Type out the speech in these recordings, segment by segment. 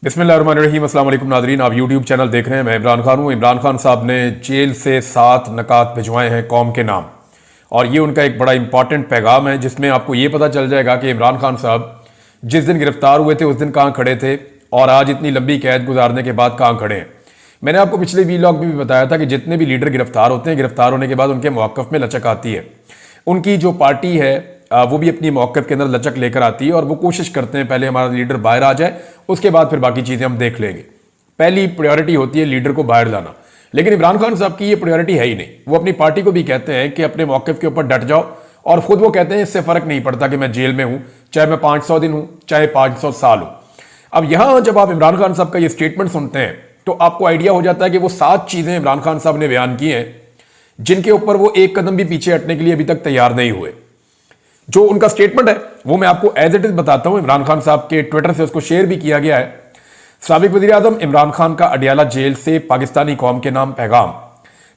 बिस्मिल्लाहिर्रहमानिर्रहीम। अस्सलाम वालेकुम नाज़रीन, आप यूट्यूब चैनल देख रहे हैं। मैं इमरान खान हूँ। इमरान खान साहब ने जेल से 7 नकात भिजवाए हैं कौम के नाम, और ये उनका एक बड़ा इंपॉर्टेंट पैगाम है जिसमें आपको ये पता चल जाएगा कि इमरान खान साहब जिस दिन गिरफ्तार हुए थे उस दिन कहाँ खड़े थे और आज इतनी लंबी कैद गुजारने के बाद कहाँ खड़े हैं। मैंने आपको पिछले वीलॉग में भी बताया था कि जितने भी लीडर गिरफ्तार होते हैं, गिरफ्तार होने के बाद उनके मौक़िफ़ में लचक आती है। उनकी जो पार्टी है वो भी अपनी मौक़िफ़ के अंदर लचक लेकर आती है और वो कोशिश करते हैं पहले हमारा लीडर बाहर आ जाए, उसके बाद फिर बाकी चीज़ें हम देख लेंगे। पहली प्रायोरिटी होती है लीडर को बाहर लाना, लेकिन इमरान खान साहब की ये प्रायोरिटी है ही नहीं। वो अपनी पार्टी को भी कहते हैं कि अपने मौक़िफ़ के ऊपर डट जाओ, और ख़ुद वो कहते हैं इससे फ़र्क नहीं पड़ता कि मैं जेल में हूँ, चाहे मैं 500 दिन हूँ चाहे 500 साल हूँ। अब यहाँ जब आप इमरान खान साहब का ये स्टेटमेंट सुनते हैं तो आपको आइडिया हो जाता है कि वो 7 चीज़ें इमरान खान साहब ने बयान की हैं जिनके ऊपर वो एक कदम भी पीछे हटने के लिए अभी तक तैयार नहीं हुए। जो उनका स्टेटमेंट है वो मैं आपको एज इट इज बताता हूं। इमरान खान साहब के ट्विटर से उसको शेयर भी किया गया है। साबिक वज़ीर आज़म इमरान खान का अडयाला जेल से पाकिस्तानी कौम के नाम पैगाम।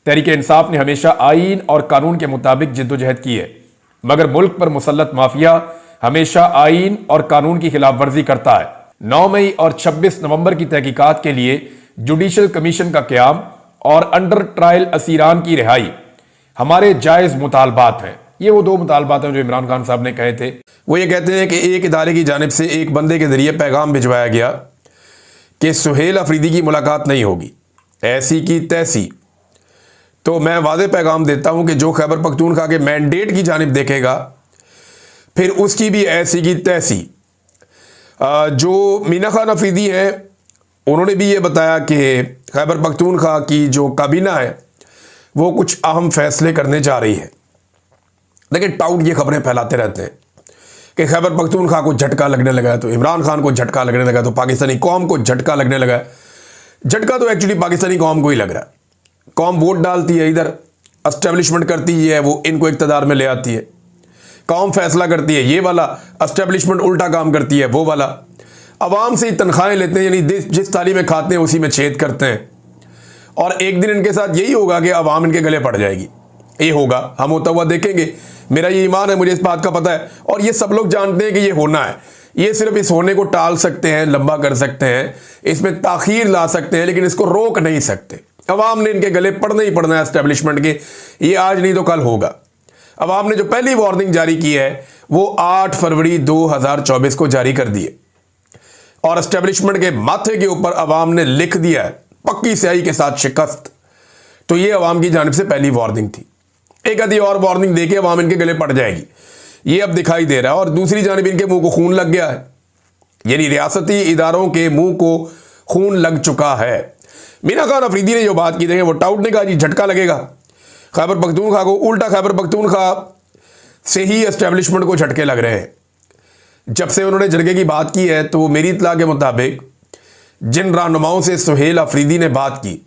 तहरीक इंसाफ ने हमेशा आईन और कानून के मुताबिक जिद्दोजहद की है, मगर मुल्क पर मुसल्लत माफिया हमेशा आईन और कानून की खिलाफ वर्जी करता है। 9 मई और 26 नवंबर की तहकीकात के लिए जुडिशल कमीशन का क़याम और अंडर ट्रायल असीरान की रिहाई हमारे जायज़ मुतालबात हैं। ये वो 2 मुतालबात हैं जो इमरान खान साहब ने कहे थे। वो ये कहते हैं कि एक इदारे की जानिब से एक बंदे के जरिए पैगाम भिजवाया गया कि सुहेल अफरीदी की मुलाकात नहीं होगी, ऐसी की तैसी। तो मैं वाज़ेह पैगाम देता हूं कि जो खैबर पख्तूनख्वा के मैंडेट की जानिब देखेगा फिर उसकी भी ऐसी की तैसी। जो मीना खान अफरीदी हैं उन्होंने भी ये बताया कि खैबर पख्तूनख्वा की जो काबीना है वो कुछ अहम फैसले करने जा रही है। लेकिन टाउट ये खबरें फैलाते रहते हैं कि खैबर पख्तूनख्वा को झटका लगने लगा है, तो इमरान खान को झटका लगने लगा, तो पाकिस्तानी कौम को झटका लगने लगा है। झटका तो एक्चुअली पाकिस्तानी कौम को ही लग रहा है। कौम वोट डालती है, इधर एस्टेब्लिशमेंट करती है, वो इनको इक़्तिदार में ले आती है। कौम फैसला करती है ये वाला, एस्टेब्लिशमेंट उल्टा काम करती है वो वाला। अवाम से ही तनख्वाहें लेते हैं, यानी जिस थाली में खाते हैं उसी में छेद करते हैं। और एक दिन इनके साथ यही होगा कि अवाम इनके गले पड़ जाएगी। ये होगा, हम होता हुआ देखेंगे। मेरा ये ईमान है, मुझे इस बात का पता है, और ये सब लोग जानते हैं कि ये होना है। ये सिर्फ इस होने को टाल सकते हैं, लंबा कर सकते हैं, इसमें ताखीर ला सकते हैं, लेकिन इसको रोक नहीं सकते। अवाम ने इनके गले पड़ना ही पड़ना है एस्टेब्लिशमेंट के। ये आज नहीं तो कल होगा। अवाम ने जो पहली वार्निंग जारी की है वो 8 फरवरी 2024 को जारी कर दी है, और एस्टेब्लिशमेंट के माथे के ऊपर अवाम ने लिख दिया है पक्की स्याही के साथ शिकस्त। तो ये अवाम की जानिब से पहली वार्निंग थी। एक आधी और वार्निंग देके अवाम इनके गले पड़ जाएगी, ये अब दिखाई दे रहा है। और दूसरी जानिब इनके मुंह को खून लग गया है, यानी रियासती इदारों के मुंह को खून लग चुका है। मीना खान अफरीदी ने जो बात की, देखें वो टाउट ने कहा जी झटका लगेगा खैबर पख्तूनख्वा को, उल्टा खैबर पख्तूनख्वा से ही एस्टेब्लिशमेंट को झटके लग रहे हैं। जब से उन्होंने झटके की बात की है तो मेरी इत्तला के मुताबिक जिन रहनुमाओं से सुहेल अफरीदी ने बात की,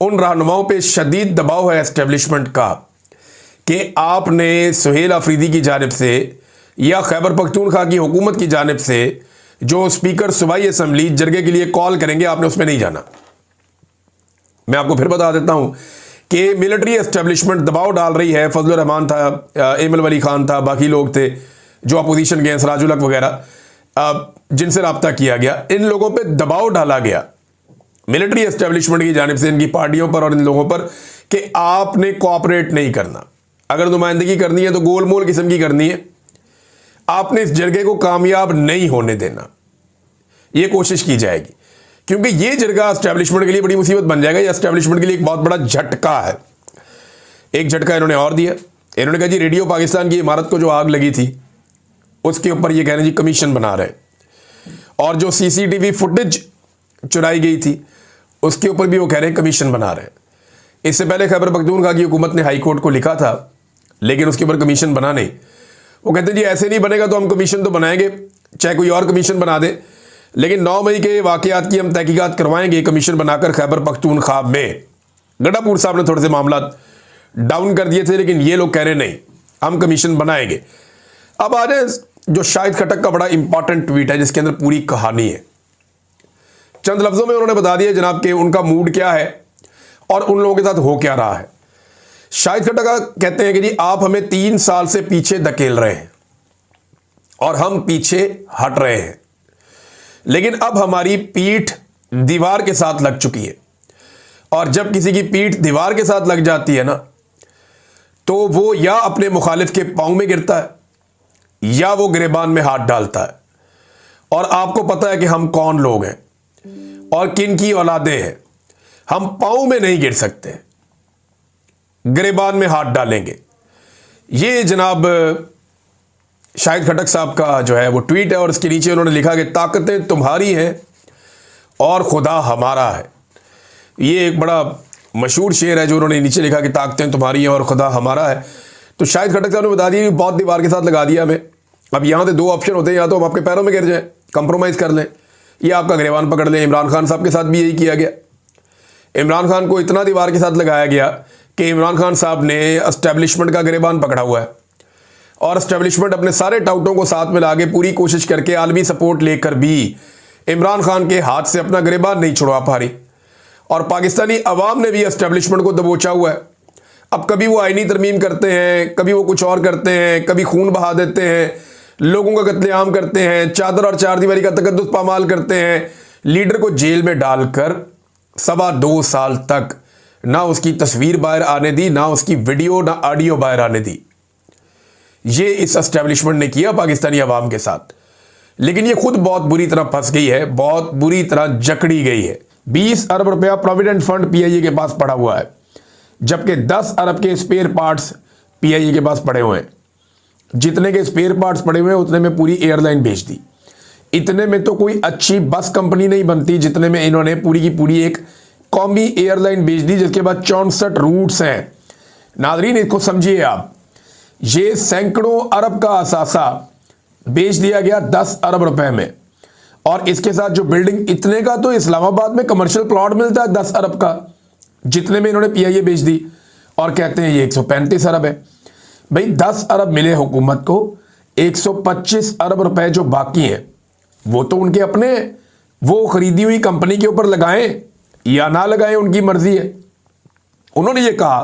उन रहनुमाओं पे शदीद दबाव है एस्टेब्लिशमेंट का कि आपने सुहेल अफरीदी की जानिब से या खैबर पख्तूनख्वा की हुकूमत की जानिब से जो स्पीकर सूबाई असम्बली जरगे के लिए कॉल करेंगे, आपने उसमें नहीं जाना। मैं आपको फिर बता देता हूं कि मिलिट्री एस्टेब्लिशमेंट दबाव डाल रही है। फजलुर रहमान था, एमल वली खान था, बाकी लोग थे जो अपोजिशन के, सराजुल हक वगैरह, जिनसे रब्ता किया गया। इन लोगों पर दबाव डाला गया मिलिट्री एस्टेब्लिशमेंट की जानिब से इनकी पार्टियों पर और इन लोगों पर कि आपने कोऑपरेट नहीं करना। अगर नुमाइंदगी करनी है तो गोल मोल किस्म की करनी है, आपने इस जरगे को कामयाब नहीं होने देना। यह कोशिश की जाएगी, क्योंकि यह जरगा एस्टेब्लिशमेंट के लिए बड़ी मुसीबत बन जाएगा। यह एस्टेब्लिशमेंट के लिए एक बहुत बड़ा झटका है। एक झटका इन्होंने और दिया। इन्होंने कहा जी रेडियो पाकिस्तान की इमारत को जो आग लगी थी उसके ऊपर यह कह रहे हैं जी कमीशन बना रहे, और जो CCTV फुटेज चुराई गई थी उसके ऊपर भी वो कह रहे हैं कमीशन बना रहे हैं। इससे पहले खैबर पख्तूनख्वा की हुकूमत ने हाई कोर्ट को लिखा था, लेकिन उसके ऊपर कमीशन बना नहीं। वो कहते हैं जी ऐसे नहीं बनेगा तो हम कमीशन तो बनाएंगे, चाहे कोई और कमीशन बना दे, लेकिन 9 मई के वाकयात की हम तहकीकात करवाएंगे कमीशन बनाकर खैबर पख्तूनख्वा में। गड्ढापुर साहब ने थोड़े से मामला डाउन कर दिए थे, लेकिन ये लोग कह रहे नहीं हम कमीशन बनाएंगे। अब आ जाए जो शाहिद खटक का बड़ा इंपॉर्टेंट ट्वीट है जिसके अंदर पूरी कहानी है। चंद लफ्जों में उन्होंने बता दिया जनाब कि उनका मूड क्या है और उन लोगों के साथ हो क्या रहा है। शाहिद खटक कहते हैं कि जी आप हमें 3 साल से पीछे धकेल रहे हैं और हम पीछे हट रहे हैं, लेकिन अब हमारी पीठ दीवार के साथ लग चुकी है। और जब किसी की पीठ दीवार के साथ लग जाती है ना, तो वो या अपने मुखालिफ के पांव में गिरता है या वो गिरेबान में हाथ डालता है। और आपको पता है कि हम कौन लोग हैं और किन की औलादे हैं। हम पांव में नहीं गिर सकते, गिरेबान में हाथ डालेंगे। ये जनाब शाहिद खटक साहब का जो है वो ट्वीट है, और इसके नीचे उन्होंने लिखा कि ताकतें तुम्हारी हैं और खुदा हमारा है। ये एक बड़ा मशहूर शेर है जो उन्होंने नीचे लिखा कि ताकतें तुम्हारी हैं और खुदा हमारा है। तो शाहिद खटक साहब ने बता दिया कि बहुत दीवार के साथ लगा दिया हमें। अब यहाँ से दो ऑप्शन होते हैं, या तो हम आपके पैरों में गिर जाएं, कंप्रोमाइज़ कर लें, या आपका गिरेबान पकड़ लें। इमरान खान साहब के साथ भी यही किया गया। इमरान खान को इतना दीवार के साथ लगाया गया कि इमरान खान साहब ने एस्टेब्लिशमेंट का गिरेबान पकड़ा हुआ है, और एस्टेब्लिशमेंट अपने सारे टाउटों को साथ में लाके पूरी कोशिश करके आलमी सपोर्ट लेकर भी इमरान खान के हाथ से अपना गिरेबान नहीं छुड़वा पा रही। और पाकिस्तानी अवाम ने भी एस्टेब्लिशमेंट को दबोचा हुआ है। अब कभी वो आईनी तरमीम करते हैं, कभी वो कुछ और करते हैं, कभी खून बहा देते हैं, लोगों का कत्लेआम करते हैं, चादर और चारदीवारी का तकद्दुस पामाल करते हैं, लीडर को जेल में डालकर 2.25 साल तक ना उसकी तस्वीर बाहर आने दी, ना उसकी वीडियो ना ऑडियो बाहर आने दी। ये इस एस्टेब्लिशमेंट ने किया पाकिस्तानी अवाम के साथ। लेकिन ये खुद बहुत बुरी तरह फंस गई है, बहुत बुरी तरह जकड़ी गई है। 20 अरब रुपया प्रोविडेंट फंड पीआईए के पास पड़ा हुआ है, जबकि 10 अरब के स्पेयर पार्ट्स पीआईए के पास पड़े हुए हैं। जितने के स्पेयर पार्ट्स पड़े हुए हैं उतने में पूरी एयरलाइन बेच दी। इतने में तो कोई अच्छी बस कंपनी नहीं बनती जितने में इन्होंने पूरी की पूरी एक कौमी एयरलाइन बेच दी, जिसके बाद 64 रूट्स हैं। नाजरीन, इसको समझिए आप, ये सैकड़ों अरब का असासा बेच दिया गया 10 अरब रुपए में। और इसके साथ जो बिल्डिंग, इतने का तो इस्लामाबाद में कमर्शियल प्लॉट मिलता है 10 अरब का, जितने में इन्होंने पीआईए बेच दी, और कहते हैं ये 135 अरब है। भाई 10 अरब मिले हुकूमत को, 125 अरब रुपए जो बाकी हैं वो तो उनके अपने, वो खरीदी हुई कंपनी के ऊपर लगाएं या ना लगाएं, उनकी मर्जी है। उन्होंने ये कहा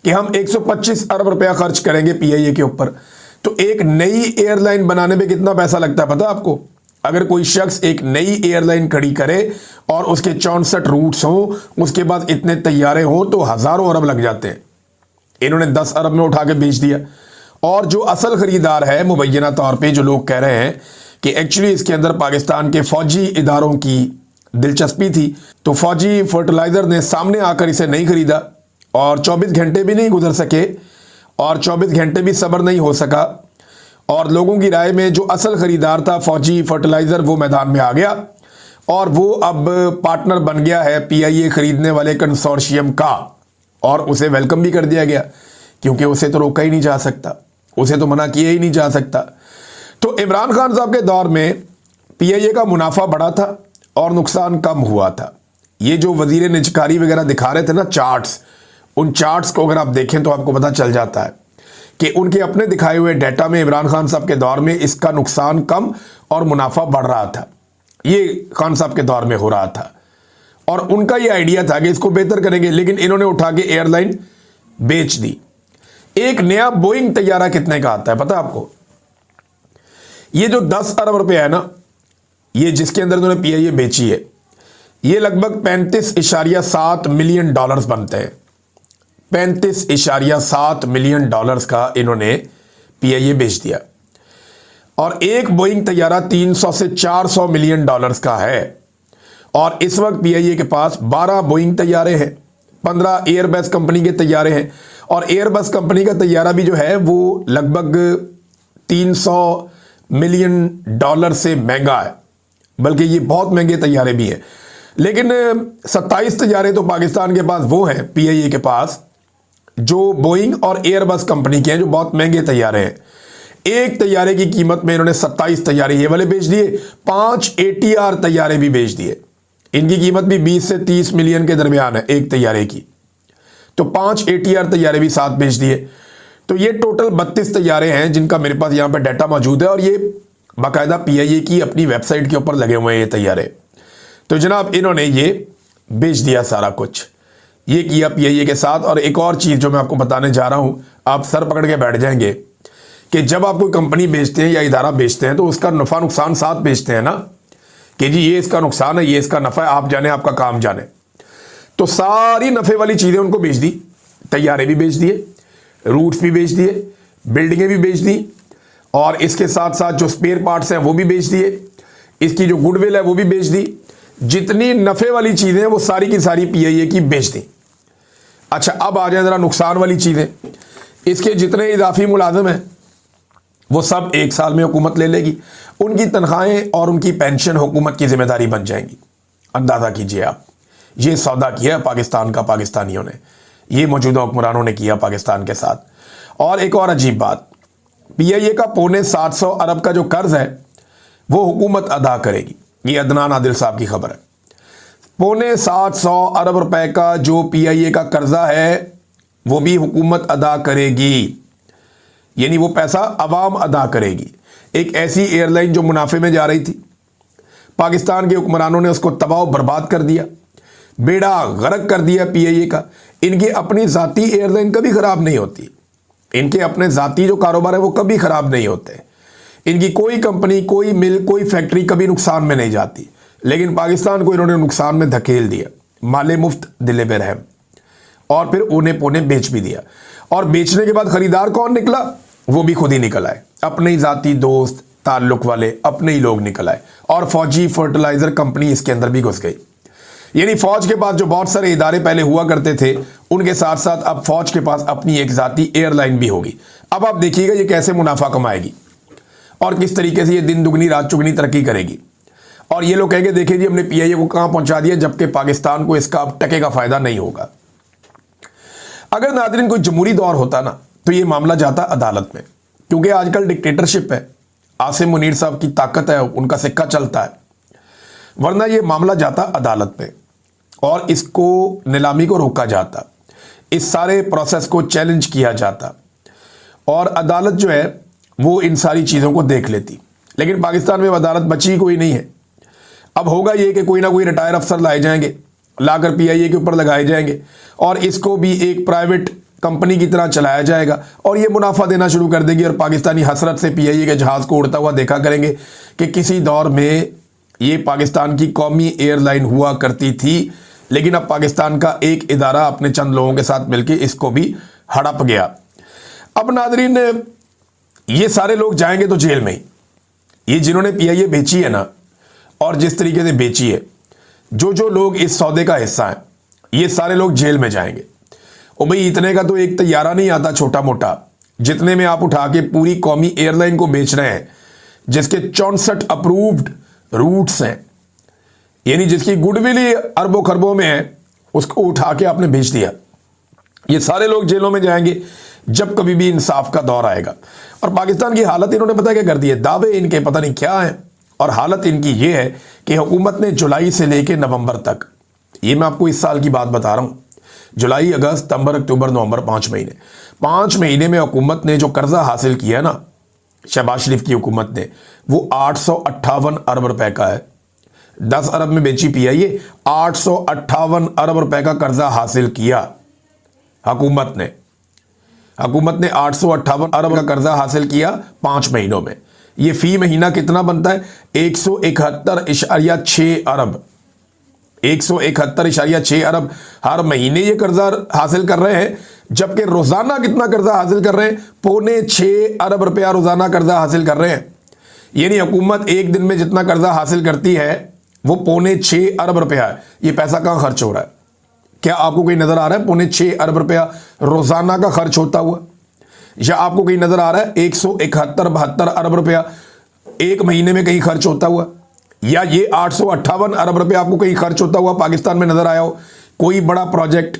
कि हम 125 अरब रुपया खर्च करेंगे पीआईए के ऊपर। तो एक नई एयरलाइन बनाने में कितना पैसा लगता है पता है आपको? अगर कोई शख्स एक नई एयरलाइन खड़ी करे और उसके 64 रूट्स हों, उसके बाद इतने तैयारे हों, तो हजारों अरब लग जाते हैं। इन्होंने 10 अरब में उठा के बेच दिया। और जो असल खरीदार है मुबैना तौर पे, जो लोग कह रहे हैं कि एक्चुअली इसके अंदर पाकिस्तान के फौजी इदारों की दिलचस्पी थी, तो फौजी फर्टिलाइजर ने सामने आकर इसे नहीं खरीदा, और 24 घंटे भी नहीं गुजर सके, और 24 घंटे भी सब्र नहीं हो सका, और लोगों की राय में जो असल खरीदार था फौजी फर्टिलाइजर, वो मैदान में आ गया, और वो अब पार्टनर बन गया है पीआईए खरीदने वाले कंसोर्शियम का, और उसे वेलकम भी कर दिया गया, क्योंकि उसे तो रोका ही नहीं जा सकता, उसे तो मना किया ही नहीं जा सकता। तो इमरान खान साहब के दौर में पीआईए का मुनाफा बढ़ा था और नुकसान कम हुआ था। ये जो वजीर निजकारी वगैरह दिखा रहे थे ना चार्ट्स, उन चार्ट्स को अगर आप देखें तो आपको पता चल जाता है कि उनके अपने दिखाए हुए डेटा में इमरान खान साहब के दौर में इसका नुकसान कम और मुनाफा बढ़ रहा था। ये खान साहब के दौर में हो रहा था, और उनका ये आइडिया था कि इसको बेहतर करेंगे, लेकिन इन्होंने उठा के एयरलाइन बेच दी। एक नया बोइंग तैयारा कितने का आता है पता है आपको? ये जो 10 अरब रुपया है ना, ये जिसके अंदर इन्होंने पीआईए बेची है, ये लगभग 35.7 मिलियन डॉलर्स बनते हैं। 35.7 मिलियन डॉलर्स का इन्होंने पीआईए बेच दिया। और एक बोइंग तैयारा 300 से 400 मिलियन डॉलर्स का है। और इस वक्त पीआईए के पास 12 बोइंग तैयारे हैं, 15 एयरबस कंपनी के तैयारे हैं, और एयरबस कंपनी का तैयारा भी जो है वो लगभग 300 मिलियन डॉलर से महंगा है, बल्कि ये बहुत महंगे तैयारे भी हैं। लेकिन 27 तैयारे तो पाकिस्तान के पास वो हैं पीआईए के पास, जो बोइंग और एयरबस कंपनी के हैं, जो बहुत महंगे तैयारे हैं। एक तैयारे की कीमत में इन्होंने 27 तैयारे ये वाले बेच दिए, 5 ATR तैयारे भी बेच दिए। इनकी कीमत भी 20 से 30 मिलियन के दरमियान है एक तैयारे की, तो 5 ATR तैयारे भी साथ बेच दिए। तो ये टोटल 32 तैयारे हैं जिनका मेरे पास यहाँ पे डाटा मौजूद है, और ये बाकायदा पीआईए की अपनी वेबसाइट के ऊपर लगे हुए हैं ये तैयारे। तो जनाब इन्होंने ये बेच दिया सारा कुछ, ये किया पीआईए के साथ। और एक और चीज़ जो मैं आपको बताने जा रहा हूँ, आप सर पकड़ के बैठ जाएंगे कि जब आप कोई कंपनी बेचते हैं या इदारा बेचते हैं तो उसका नफा नुकसान साथ बेचते हैं ना। कि जी ये इसका नुकसान है, ये इसका नफा है, आप जाने, आपका काम जाने। तो सारी नफे वाली चीजें उनको बेच दी, तैयारे भी बेच दिए, रूट्स भी बेच दिए, बिल्डिंगें भी बेच दी, और इसके साथ साथ जो स्पेयर पार्ट्स हैं वो भी बेच दिए, इसकी जो गुडविल है वो भी बेच दी। जितनी नफे वाली चीजें हैं वो सारी की सारी पीआईए की बेच दी। अच्छा, अब आ जाए जरा नुकसान वाली चीजें। इसके जितने इजाफी मुलाजिम हैं वो सब 1 साल में हुकूमत ले लेगी, उनकी तनख्वाहें और उनकी पेंशन हुकूमत की जिम्मेदारी बन जाएंगी। अंदाजा कीजिए आप, ये सौदा किया पाकिस्तान का पाकिस्तानियों ने, ये मौजूदा हुक्मरानों ने किया पाकिस्तान के साथ। और एक और अजीब बात, पीआईए का 750 अरब का जो कर्ज है वो हुकूमत अदा करेगी। ये अदनान आदिल साहब की खबर है। 750 अरब रुपए का जो पीआईए का कर्जा है वो भी हुकूमत अदा करेगी, यानी वो पैसा अवाम अदा करेगी। एक ऐसी एयरलाइन जो मुनाफे में जा रही थी, पाकिस्तान के हुक्मरानों ने उसको तबाह बर्बाद कर दिया, बेड़ा गर्क कर दिया पीआईए का। इनकी अपनी जाती एयरलाइन कभी खराब नहीं होती, इनके अपने जाती जो कारोबार है वो कभी खराब नहीं होते। इनकी कोई कंपनी, कोई मिल, कोई फैक्ट्री कभी नुकसान में नहीं जाती। लेकिन पाकिस्तान को इन्होंने नुकसान में धकेल दिया, माले मुफ्त दिले बेरहम, और फिर उन्हें पोने बेच भी दिया। और बेचने के बाद खरीदार कौन निकला? वो भी खुद ही निकल आए, अपने ही जाती दोस्त ताल्लुक वाले अपने ही लोग निकल आए, और फौजी फर्टिलाइजर कंपनी इसके अंदर भी घुस गई। यानी फौज के पास जो बहुत सारे इदारे पहले हुआ करते थे, उनके साथ साथ अब फौज के पास अपनी एक जाती एयरलाइन भी होगी। अब आप देखिएगा ये कैसे मुनाफा कमाएगी और किस तरीके से ये दिन दुगनी रात चुगनी तरक्की करेगी। और ये लोग कहेंगे देखिए जी हमने पीआईए को कहां पहुंचा दिया, जबकि पाकिस्तान को इसका अब टके का फायदा नहीं होगा। अगर नाज़रीन कोई जमहूरी दौर होता ना तो ये मामला जाता अदालत में, क्योंकि आजकल डिक्टेटरशिप है, आसिम मुनीर साहब की ताकत है, उनका सिक्का चलता है, वरना ये मामला जाता अदालत में और इसको नीलामी को रोका जाता, इस सारे प्रोसेस को चैलेंज किया जाता और अदालत जो है वो इन सारी चीज़ों को देख लेती। लेकिन पाकिस्तान में अदालत बची कोई नहीं है। अब होगा ये कि कोई ना कोई रिटायर अफसर लाए जाएंगे, लाकर पीआईए के ऊपर लगाए जाएंगे और इसको भी एक प्राइवेट कंपनी की तरह चलाया जाएगा और ये मुनाफा देना शुरू कर देगी। और पाकिस्तानी हसरत से पीआईए के जहाज़ को उड़ता हुआ देखा करेंगे कि किसी दौर में ये पाकिस्तान की कौमी एयरलाइन हुआ करती थी, लेकिन अब पाकिस्तान का एक इदारा अपने चंद लोगों के साथ मिलकर इसको भी हड़प गया। अब नाज़रीन ये सारे लोग जाएंगे तो जेल में ही। ये जिन्होंने पीआईए बेची है ना, और जिस तरीके से बेची है, जो जो लोग इस सौदे का हिस्सा हैं, ये सारे लोग जेल में जाएंगे। और भाई इतने का तो एक तैयारा नहीं आता छोटा मोटा, जितने में आप उठा के पूरी कौमी एयरलाइन को बेच रहे हैं, जिसके 64 अप्रूव्ड रूट्स हैं, यानी जिसकी गुडविल ही अरबों खरबों में है, उसको उठा के आपने बेच दिया। ये सारे लोग जेलों में जाएंगे जब कभी भी इंसाफ का दौर आएगा। और पाकिस्तान की हालत इन्होंने पता क्या कर दी है, दावे इनके पता नहीं क्या है, और हालत इनकी ये है कि हुकूमत ने जुलाई से लेकर नवंबर तक, ये मैं आपको इस साल की बात बता रहा हूं, जुलाई अगस्त सितंबर अक्टूबर नवंबर 5 महीने में हुकूमत ने जो कर्जा हासिल किया ना, शहबाज शरीफ की हुकूमत ने, वो 858 अरब रुपए का है। 10 अरब में बेची पीआईए, 858 अरब रुपए का कर्जा हासिल किया हुकूमत ने। हुकूमत ने 858 अरब का कर्जा हासिल किया 5 महीनों में। ये फी महीना कितना बनता है? 171.6 अरब। 171.6 अरब हर महीने ये कर्जा हासिल कर रहे हैं, जबकि रोजाना कितना कर्जा हासिल कर रहे हैं? 5.25 अरब रुपया रोजाना कर्जा हासिल कर रहे हैं। यानी हुकूमत एक दिन में जितना कर्जा हासिल करती है वो 5.25 अरब रुपया है। ये पैसा कहां खर्च हो रहा है? क्या आपको कहीं नजर आ रहा है 5.25 अरब रुपया रोजाना का खर्च होता हुआ? या आपको कहीं नजर आ रहा है 171-72 अरब रुपया एक महीने में कहीं खर्च होता हुआ? या ये 858 अरब रुपया आपको कहीं खर्च होता हुआ पाकिस्तान में नजर आया हो? कोई बड़ा प्रोजेक्ट,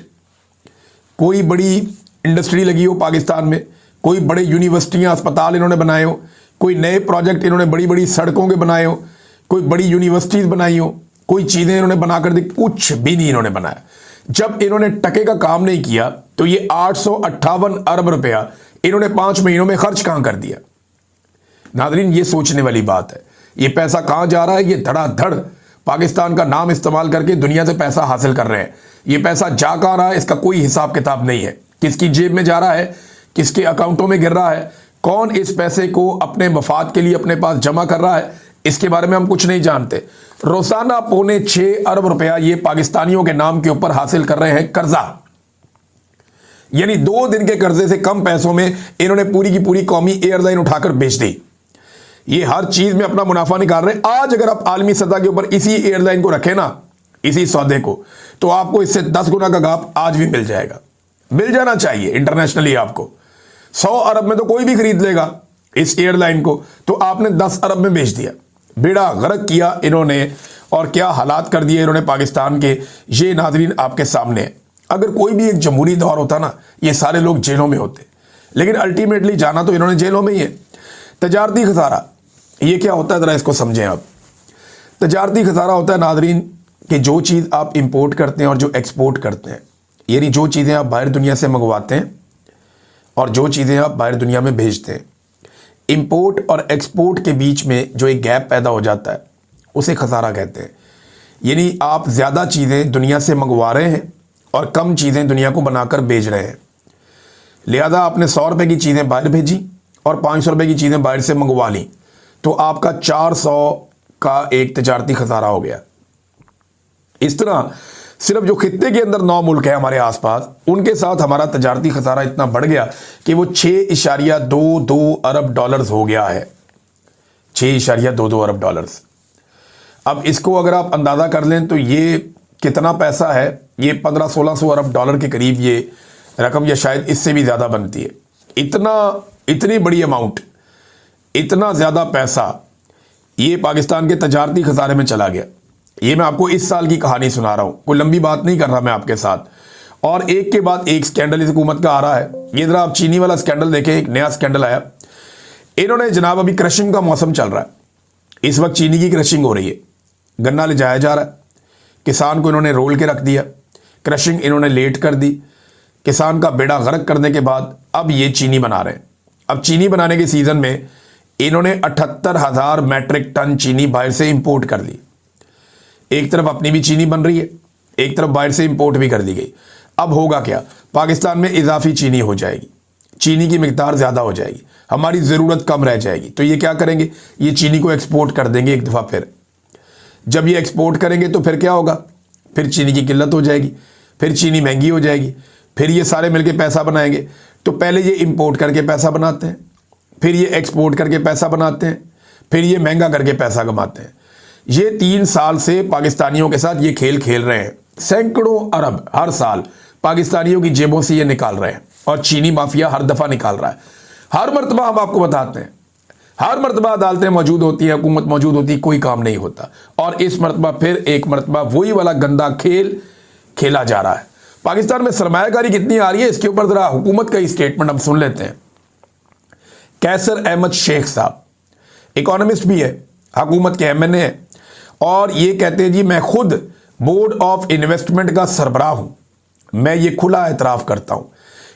कोई बड़ी इंडस्ट्री लगी हो पाकिस्तान में, कोई बड़े यूनिवर्सिटियां अस्पताल इन्होंने बनाए हो, कोई नए प्रोजेक्ट इन्होंने बड़ी बड़ी सड़कों के बनाए हो, कोई बड़ी यूनिवर्सिटीज बनाई हो, कोई चीजें इन्होंने बनाकर दी? कुछ भी नहीं इन्होंने बनाया। जब इन्होंने टके का काम नहीं किया तो ये 858 अरब रुपया इन्होंने 5 महीनों में खर्च कहां कर दिया? नाज़रीन ये सोचने वाली बात है। ये पैसा कहां जा रहा है? ये धड़ाधड़ पाकिस्तान का नाम इस्तेमाल करके दुनिया से पैसा हासिल कर रहे हैं। ये पैसा जा कहां रहा है इसका कोई हिसाब किताब नहीं है। किसकी जेब में जा रहा है, किसके अकाउंटों में गिर रहा है, कौन इस पैसे को अपने मफाद के लिए अपने पास जमा कर रहा है, इसके बारे में हम कुछ नहीं जानते। रोजाना 6.25 अरब रुपया ये पाकिस्तानियों के नाम के ऊपर हासिल कर रहे हैं कर्जा, यानी 2 दिन के कर्जे से कम पैसों में इन्होंने पूरी की पूरी कौमी एयरलाइन उठाकर बेच दी। ये हर चीज में अपना मुनाफा निकाल रहे हैं। आज अगर आप आलमी सतह के ऊपर इसी एयरलाइन को रखें ना, इसी सौदे को, तो आपको इससे 10 गुना का गाप आज भी मिल जाएगा, मिल जाना चाहिए इंटरनेशनली। आपको 100 अरब में तो कोई भी खरीद लेगा इस एयरलाइन को, तो आपने 10 अरब में बेच दिया। बेड़ा गर्क किया इन्होंने, और क्या हालात कर दिए इन्होंने पाकिस्तान के, ये नाज़रीन आपके सामने है। अगर कोई भी एक जमहूरी दौर होता ना, ये सारे लोग जेलों में होते, लेकिन अल्टीमेटली जाना तो इन्होंने जेलों में ही है। तजारती खसारा ये क्या होता है, जरा इसको समझें आप। तजारती खसारा होता है नाज़रीन कि जो चीज़ आप इंपोर्ट करते हैं और जो एक्सपोर्ट करते हैं, यानी जो चीज़ें आप बाहर दुनिया से मंगवाते हैं और जो चीज़ें आप बाहर दुनिया में भेजते हैं, इंपोर्ट और एक्सपोर्ट के बीच में जो एक गैप पैदा हो जाता है उसे खसारा कहते हैं। यानी आप ज़्यादा चीज़ें दुनिया से मंगवा रहे हैं और कम चीज़ें दुनिया को बनाकर बेच रहे हैं। लिहाजा आपने 100 रुपये की चीज़ें बाहर भेजी और 500 रुपये की चीज़ें बाहर से मंगवा ली, तो आपका 400 का एक तजारती खसारा हो गया। इस तरह सिर्फ जो खित्ते के अंदर 9 मुल्क है हमारे आसपास, उनके साथ हमारा तजारती खसारा इतना बढ़ गया कि वो 6.22 अरब डॉलर्स हो गया है। 6.22 अरब डॉलर्स। अब इसको अगर आप अंदाज़ा कर लें तो ये कितना पैसा है, ये 1500-1600 अरब डॉलर के करीब ये रकम, या शायद इससे भी ज़्यादा बनती है। इतनी बड़ी अमाउंट, इतना ज़्यादा पैसा ये पाकिस्तान के तजारती खसारे में चला गया। ये मैं आपको इस साल की कहानी सुना रहा हूँ, कोई लंबी बात नहीं कर रहा मैं आपके साथ। और एक के बाद एक स्कैंडल इस हुकूमत का आ रहा है। ये जरा आप चीनी वाला स्कैंडल देखें, एक नया स्कैंडल आया। इन्होंने जनाब, अभी क्रशिंग का मौसम चल रहा है, इस वक्त चीनी की क्रशिंग हो रही है, गन्ना ले जाया जा रहा है, किसान को इन्होंने रोल के रख दिया, क्रशिंग इन्होंने लेट कर दी, किसान का बेड़ा गर्क करने के बाद अब ये चीनी बना रहे हैं। अब चीनी बनाने के सीज़न में इन्होंने 78,000 मैट्रिक टन चीनी बाहर से इंपोर्ट कर ली। एक तरफ अपनी भी चीनी बन रही है, एक तरफ बाहर से इंपोर्ट भी कर दी गई। अब होगा क्या, पाकिस्तान में इजाफी चीनी हो जाएगी, चीनी की मिकदार ज़्यादा हो जाएगी, हमारी ज़रूरत कम रह जाएगी। तो ये क्या करेंगे, ये चीनी को एक्सपोर्ट कर देंगे एक दफ़ा फिर। जब ये एक्सपोर्ट करेंगे तो फिर क्या होगा, फिर चीनी की किल्लत हो जाएगी, फिर चीनी महंगी हो जाएगी, फिर ये सारे मिलके पैसा बनाएंगे। तो पहले ये इंपोर्ट करके पैसा बनाते हैं, फिर ये एक्सपोर्ट करके पैसा बनाते हैं, फिर ये महंगा करके पैसा कमाते हैं। ये 3 साल से पाकिस्तानियों के साथ ये खेल खेल रहे हैं। सैकड़ों अरब हर साल पाकिस्तानियों की जेबों से ये निकाल रहे हैं, और चीनी माफिया हर दफ़ा निकाल रहा है। हर मरतबा हम आपको बताते हैं, हर मरतबा अदालतें मौजूद होती है, हुकूमत मौजूद होती है, कोई काम नहीं होता। और इस मरतबा फिर एक मरतबा वही वाला गंदा खेल खेला जा रहा है। पाकिस्तान में सरमायाकारी कितनी आ रही है, इसके ऊपर ज़रा हुकूमत का ही स्टेटमेंट हम सुन लेते हैं। कैसर अहमद शेख साहब इकोनॉमिस्ट भी है, हुकूमत के MNA है, और ये कहते हैं जी मैं खुद बोर्ड ऑफ इन्वेस्टमेंट का सरबराह हूं। मैं ये खुला एतराफ़ करता हूं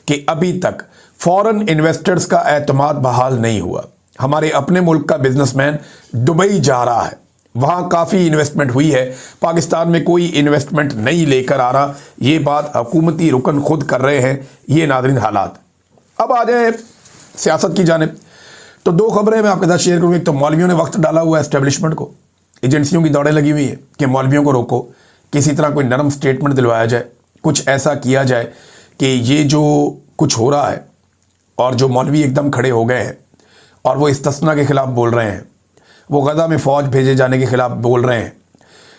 कि अभी तक फॉरेन इन्वेस्टर्स का एतमाद बहाल नहीं हुआ। हमारे अपने मुल्क का बिजनेसमैन दुबई जा रहा है, वहाँ काफ़ी इन्वेस्टमेंट हुई है, पाकिस्तान में कोई इन्वेस्टमेंट नहीं लेकर आ रहा। ये बात हुकूमती रुकन खुद कर रहे हैं। ये नाज़रीन हालात। अब आ जाए सियासत की जानिब, तो 2 खबरें मैं आपके साथ शेयर करूँगी। तो मौलवियों ने वक्त डाला हुआ है एस्टेब्लिशमेंट को, एजेंसियों की दौड़ें लगी हुई है कि मौलवियों को रोको, किसी तरह कोई नरम स्टेटमेंट दिलवाया जाए, कुछ ऐसा किया जाए कि ये जो कुछ हो रहा है, और जो मौलवी एकदम खड़े हो गए हैं और वो इस्तिस्ना के ख़िलाफ़ बोल रहे हैं, वो गज़ा में फ़ौज भेजे जाने के ख़िलाफ़ बोल रहे हैं,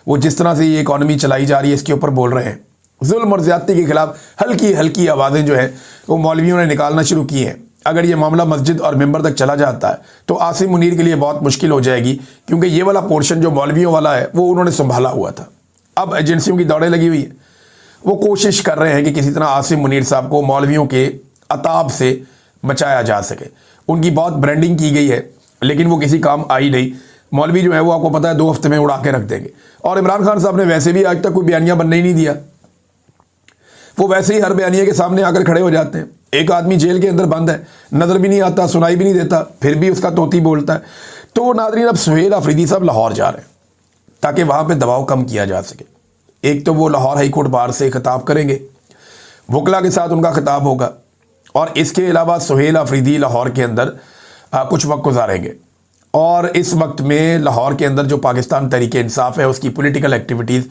वो जिस तरह से ये इकॉनमी चलाई जा रही है इसके ऊपर बोल रहे हैं, जुल्म और ज़्यादती के ख़िलाफ़ हल्की हल्की आवाज़ें जो हैं वो मौलवियों ने निकालना शुरू की हैं। अगर ये मामला मस्जिद और मिंबर तक चला जाता है तो आसिम मुनीर के लिए बहुत मुश्किल हो जाएगी, क्योंकि ये वाला पोर्शन जो मौलवियों वाला है वो उन्होंने संभाला हुआ था। अब एजेंसियों की दौड़ें लगी हुई है, वो कोशिश कर रहे हैं कि किसी तरह आसिम मुनीर साहब को मौलवियों के अताब से बचाया जा सके। उनकी बहुत ब्रांडिंग की गई है, लेकिन वो किसी काम आई नहीं। मौलवी जो है वो आपको पता है 2 हफ्ते में उड़ा के रख देंगे। और इमरान खान साहब ने वैसे भी आज तक कोई बयानिया बनने ही नहीं दिया, वो वैसे ही हर बयानिया के सामने आकर खड़े हो जाते हैं। एक आदमी जेल के अंदर बंद है, नज़र भी नहीं आता, सुनाई भी नहीं देता, फिर भी उसका तोती बोलता है। तो नाज़रीन अब सुहेल अफरीदी साहब लाहौर जा रहे हैं ताकि वहाँ पे दबाव कम किया जा सके। एक तो वो लाहौर हाई कोर्ट बार से खिताब करेंगे, वकला के साथ उनका खिताब होगा, और इसके अलावा सुहेल अफरीदी लाहौर के अंदर कुछ वक्त गुजारेंगे। और इस वक्त में लाहौर के अंदर जो पाकिस्तान तहरीक इंसाफ है उसकी पॉलिटिकल एक्टिविटीज़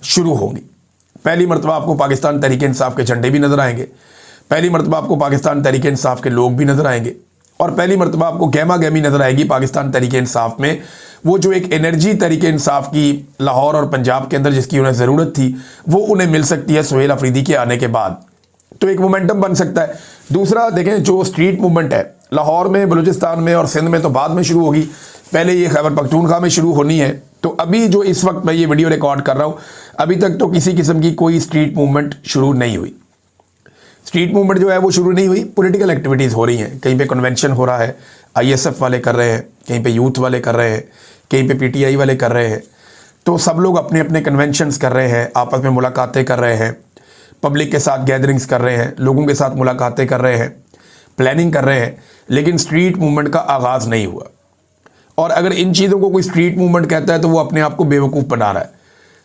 शुरू होंगी। पहली मरतबा आपको पाकिस्तान तहरीक इंसाफ के झंडे भी नज़र आएंगे, पहली मरतबा आपको पाकिस्तान तहरीक इंसाफ के लोग भी नज़र आएंगे, और पहली मरतबा आपको गहमा गहमी नज़र आएगी पाकिस्तान तहरीक इंसाफ में। वो जो एक एनर्जी तहरीक इंसाफ की लाहौर और पंजाब के अंदर जिसकी उन्हें ज़रूरत थी वो उन्हें मिल सकती है सुहेल अफरीदी के आने के बाद, तो एक मोमेंटम बन सकता है। दूसरा देखें, जो स्ट्रीट मूवमेंट है लाहौर में, बलूचिस्तान में और सिंध में तो बाद में शुरू होगी, पहले ये खैबर पख्तूनख्वा में शुरू होनी है। तो अभी जो इस वक्त मैं ये वीडियो रिकॉर्ड कर रहा हूँ, अभी तक तो किसी किस्म की कोई स्ट्रीट मूवमेंट शुरू नहीं हुई। स्ट्रीट मूवमेंट जो है वो शुरू नहीं हुई, पॉलिटिकल एक्टिविटीज़ हो रही हैं। कहीं पे कन्वेंशन हो रहा है, ISF वाले कर रहे हैं, कहीं पे यूथ वाले कर रहे हैं, कहीं पे PTI वाले कर रहे हैं। तो सब लोग अपने अपने कन्वेंशंस कर रहे हैं, आपस में मुलाकातें कर रहे हैं, पब्लिक के साथ गैदरिंग्स कर रहे हैं, लोगों के साथ मुलाकातें कर रहे हैं, प्लानिंग कर रहे हैं, लेकिन स्ट्रीट मूवमेंट का आगाज़ नहीं हुआ। और अगर इन चीज़ों को कोई स्ट्रीट मूवमेंट कहता है तो वो अपने आप को बेवकूफ़ बना रहा है।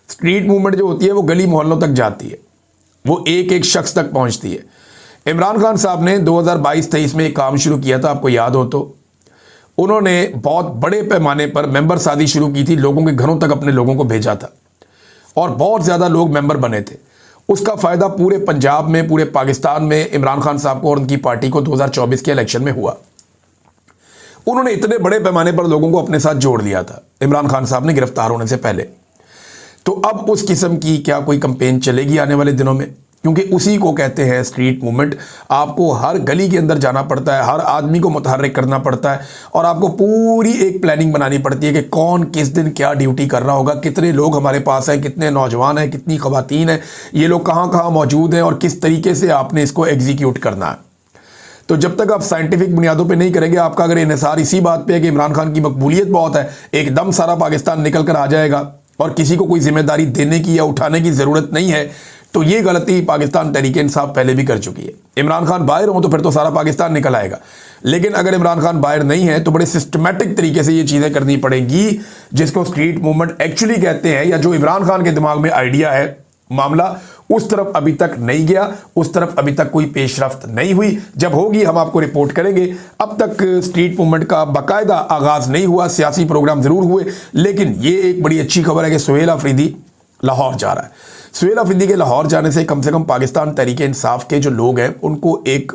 स्ट्रीट मूवमेंट जो होती है वो गली मोहल्लों तक जाती है, वो एक एक शख्स तक पहुंचती है। इमरान खान साहब ने 2022-23 में एक काम शुरू किया था, आपको याद हो तो। उन्होंने बहुत बड़े पैमाने पर मेंबर सादी शुरू की थी, लोगों के घरों तक अपने लोगों को भेजा था और बहुत ज़्यादा लोग मेंबर बने थे। उसका फ़ायदा पूरे पंजाब में, पूरे पाकिस्तान में इमरान खान साहब को और उनकी पार्टी को 2024 के इलेक्शन में हुआ। उन्होंने इतने बड़े पैमाने पर लोगों को अपने साथ जोड़ लिया था इमरान खान साहब ने गिरफ्तार होने से पहले। तो अब उस किस्म की क्या कोई कंपेन चलेगी आने वाले दिनों में? क्योंकि उसी को कहते हैं स्ट्रीट मूवमेंट। आपको हर गली के अंदर जाना पड़ता है, हर आदमी को मुतहर्रिक करना पड़ता है और आपको पूरी एक प्लानिंग बनानी पड़ती है कि कौन किस दिन क्या ड्यूटी कर रहा होगा, कितने लोग हमारे पास हैं, कितने नौजवान हैं, कितनी ख़वातीन हैं, ये लोग कहाँ कहाँ मौजूद हैं और किस तरीके से आपने इसको एग्जीक्यूट करना है। तो जब तक आप साइंटिफिक बुनियादों पे नहीं करेंगे, आपका अगर इन्हिसार इसी बात पे है कि इमरान खान की मकबूलियत बहुत है, एकदम सारा पाकिस्तान निकल कर आ जाएगा और किसी को कोई जिम्मेदारी देने की या उठाने की ज़रूरत नहीं है, तो ये गलती पाकिस्तान तहरीक इंसाफ पहले भी कर चुकी है। इमरान खान बाहर हो तो फिर तो सारा पाकिस्तान निकल आएगा, लेकिन अगर इमरान खान बाहर नहीं है तो बड़े सिस्टमेटिक तरीके से ये चीज़ें करनी पड़ेंगी, जिसको स्ट्रीट मूवमेंट एक्चुअली कहते हैं, या जो इमरान खान के दिमाग में आइडिया है। मामला उस तरफ अभी तक नहीं गया, उस तरफ अभी तक कोई पेशरफ्त नहीं हुई। जब होगी हम आपको रिपोर्ट करेंगे। अब तक स्ट्रीट मूवमेंट का बाकायदा आगाज नहीं हुआ, सियासी प्रोग्राम जरूर हुए, लेकिन ये एक बड़ी अच्छी खबर है कि सुहेल अफरीदी लाहौर जा रहा है। सुहेल अफरीदी के लाहौर जाने से कम पाकिस्तान तहरीक इंसाफ के जो लोग हैं उनको एक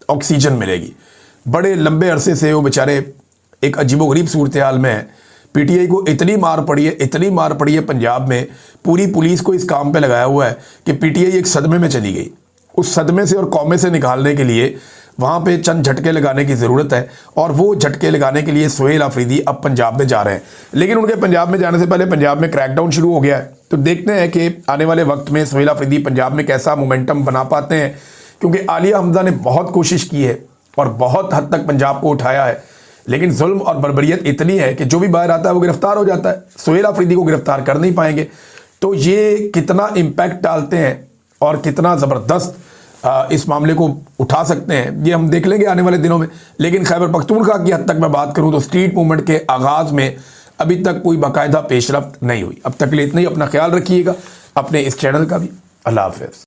ऑक्सीजन मिलेगी। बड़े लंबे अरसे से वो बेचारे एक अजीबोगरीब सूरत हाल में है। PTI को इतनी मार पड़ी है, इतनी मार पड़ी है पंजाब में, पूरी पुलिस को इस काम पे लगाया हुआ है कि PTI एक सदमे में चली गई। उस सदमे से और कौमे से निकालने के लिए वहाँ पे चंद झटके लगाने की ज़रूरत है, और वो झटके लगाने के लिए सुहेल अफरीदी अब पंजाब में जा रहे हैं। लेकिन उनके पंजाब में जाने से पहले पंजाब में क्रैकडाउन शुरू हो गया है। तो देखते हैं कि आने वाले वक्त में सुहेल अफरीदी पंजाब में कैसा मोमेंटम बना पाते हैं, क्योंकि आलिया हमजा ने बहुत कोशिश की है और बहुत हद तक पंजाब को उठाया है, लेकिन जुल्म और बर्बरियत इतनी है कि जो भी बाहर आता है वो गिरफ्तार हो जाता है। सुहेल अफरीदी को गिरफ्तार कर नहीं पाएंगे। तो ये कितना इम्पैक्ट डालते हैं और कितना ज़बरदस्त इस मामले को उठा सकते हैं, ये हम देख लेंगे आने वाले दिनों में। लेकिन खैबर पख्तूनख्वा की हद तक मैं बात करूं तो स्ट्रीट मूवमेंट के आगाज़ में अभी तक कोई बाकायदा पेशरफ्त नहीं हुई। अब तक के लिए इतना ही। अपना ख्याल रखिएगा, अपने इस चैनल का भी। अल्लाह हाफ़िज़।